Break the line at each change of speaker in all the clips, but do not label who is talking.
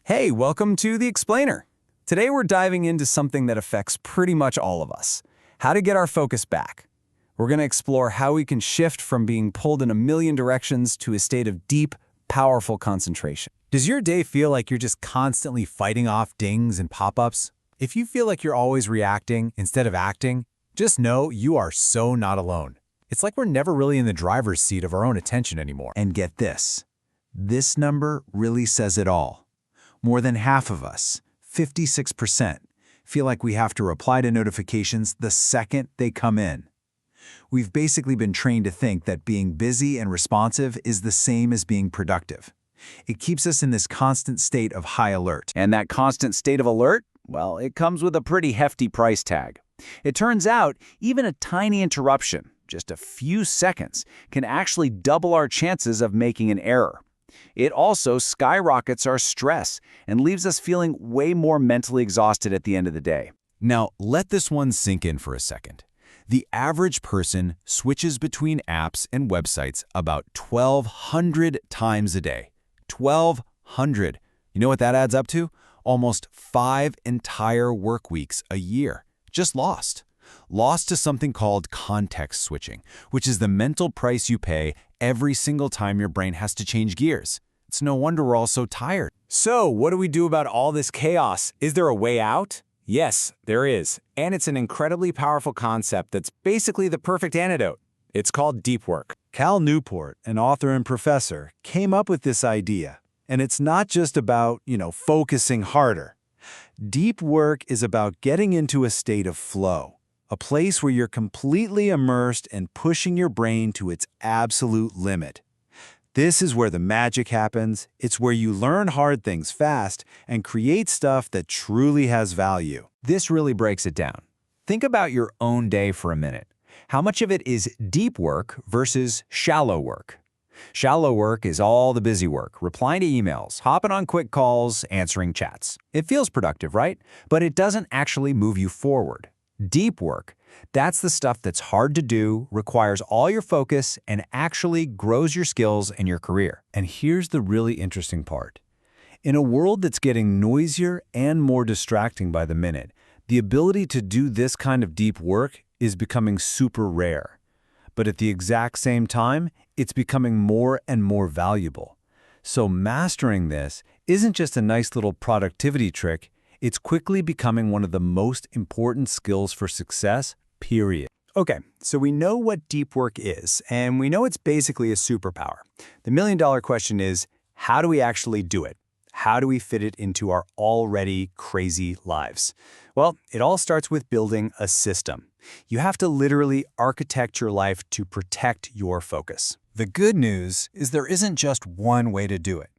Hey, welcome to The Explainer. Today we're diving into something that affects pretty much all of us. How to get our focus back. We're going to explore how we can shift from being pulled in a million directions to a state of deep, powerful concentration.
Does your day feel like you're just constantly fighting off dings and pop-ups? If you feel like you're always reacting instead of acting, just know you are so not alone. It's like we're never really in the driver's seat of our own attention anymore.
And get this. This number really says it all. More than half of us, 56%, feel like we have to reply to notifications the second they come in. We've basically been trained to think that being busy and responsive is the same as being productive. It keeps us in this constant state of high alert.
And that constant state of alert? Well, it comes with a pretty hefty price tag. It turns out, even a tiny interruption, just a few seconds, can actually double our chances of making an error. It also skyrockets our stress and leaves us feeling way more mentally exhausted at the end of the day.
Now, let this one sink in for a second. The average person switches between apps and websites about 1,200 times a day. 1,200. You know what that adds up to? Almost 5 entire work weeks a year. Just lost. Lost to something called context switching, which is the mental price you pay every single time your brain has to change gears. It's no wonder we're all so tired.
So, what do we do about all this chaos? Is there a way out? Yes, there is. And it's an incredibly powerful concept that's basically the perfect antidote. It's called deep work.
Cal Newport, an author and professor, came up with this idea. And it's not just about, focusing harder. Deep work is about getting into a state of flow. A place where you're completely immersed and pushing your brain to its absolute limit. This is where the magic happens. It's where you learn hard things fast and create stuff that truly has value.
This really breaks it down. Think about your own day for a minute. How much of it is deep work versus shallow work? Shallow work is all the busy work, replying to emails, hopping on quick calls, answering chats. It feels productive, right? But it doesn't actually move you forward. Deep work, that's the stuff that's hard to do, requires all your focus, and actually grows your skills and your career.
And here's the really interesting part. In a world that's getting noisier and more distracting by the minute, the ability to do this kind of deep work is becoming super rare. But at the exact same time, it's becoming more and more valuable. So mastering this isn't just a nice little productivity trick. It's quickly becoming one of the most important skills for success, period.
Okay, so we know what deep work is, and we know it's basically a superpower. The million-dollar question is, how do we actually do it? How do we fit it into our already crazy lives? Well, it all starts with building a system. You have to literally architect your life to protect your focus.
The good news is there isn't just one way to do it.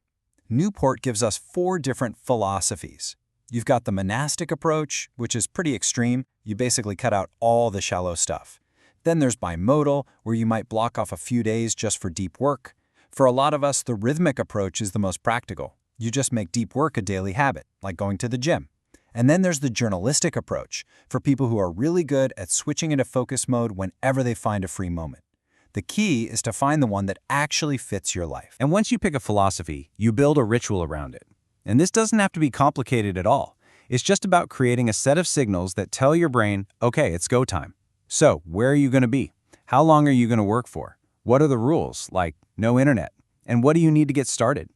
Newport gives us 4 different philosophies. You've got the monastic approach, which is pretty extreme. You basically cut out all the shallow stuff. Then there's bimodal, where you might block off a few days just for deep work. For a lot of us, the rhythmic approach is the most practical. You just make deep work a daily habit, like going to the gym. And then there's the journalistic approach, for people who are really good at switching into focus mode whenever they find a free moment. The key is to find the one that actually fits your life.
And once you pick a philosophy, you build a ritual around it. And this doesn't have to be complicated at all. It's just about creating a set of signals that tell your brain, okay, it's go time. So, where are you going to be? How long are you going to work for? What are the rules, like no internet? And what do you need to get started?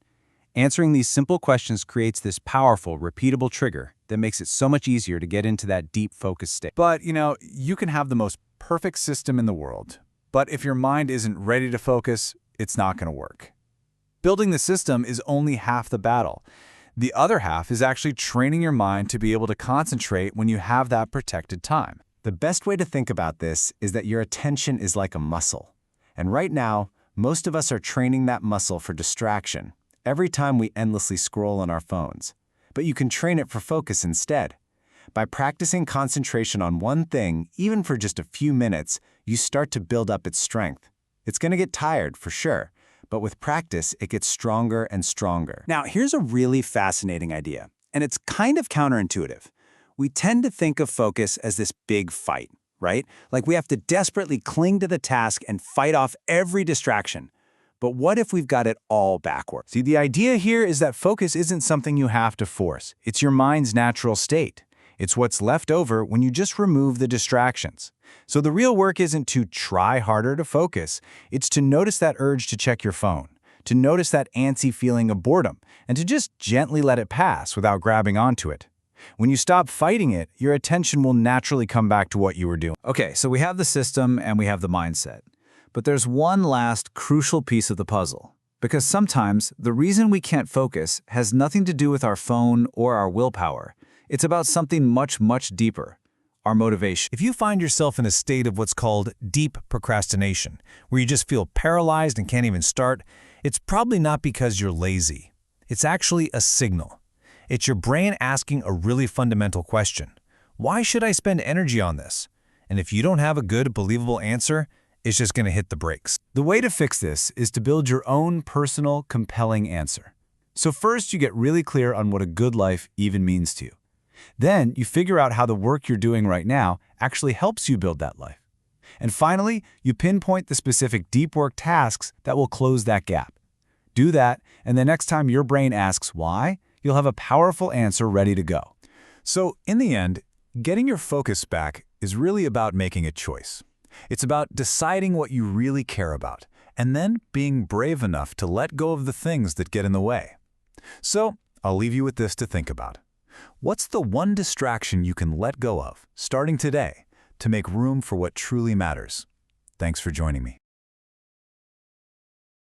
Answering these simple questions creates this powerful, repeatable trigger that makes it so much easier to get into that deep focus state.
But, you can have the most perfect system in the world, but if your mind isn't ready to focus, it's not going to work. Building the system is only half the battle. The other half is actually training your mind to be able to concentrate when you have that protected time.
The best way to think about this is that your attention is like a muscle. And right now, most of us are training that muscle for distraction every time we endlessly scroll on our phones. But you can train it for focus instead. By practicing concentration on one thing, even for just a few minutes, you start to build up its strength. It's going to get tired, for sure. But with practice, it gets stronger and stronger. Now, here's a really fascinating idea, and it's kind of counterintuitive. We tend to think of focus as this big fight, right? Like we have to desperately cling to the task and fight off every distraction.
But what if we've got it all backwards? See, the idea here is that focus isn't something you have to force. It's your mind's natural state. It's what's left over when you just remove the distractions. So the real work isn't to try harder to focus. It's to notice that urge to check your phone, to notice that antsy feeling of boredom, and to just gently let it pass without grabbing onto it. When you stop fighting it, your attention will naturally come back to what you were doing.
Okay, so we have the system and we have the mindset. But there's one last crucial piece of the puzzle. Because sometimes the reason we can't focus has nothing to do with our phone or our willpower. It's about something much, much deeper, our motivation.
If you find yourself in a state of what's called deep procrastination, where you just feel paralyzed and can't even start, it's probably not because you're lazy. It's actually a signal. It's your brain asking a really fundamental question. Why should I spend energy on this? And if you don't have a good, believable answer, it's just going to hit the brakes. The way to fix this is to build your own personal, compelling answer. So first, you get really clear on what a good life even means to you. Then, you figure out how the work you're doing right now actually helps you build that life. And finally, you pinpoint the specific deep work tasks that will close that gap. Do that, and the next time your brain asks why, you'll have a powerful answer ready to go. So, in the end, getting your focus back is really about making a choice. It's about deciding what you really care about, and then being brave enough to let go of the things that get in the way. So, I'll leave you with this to think about. What's the one distraction you can let go of, starting today, to make room for what truly matters? Thanks for joining me.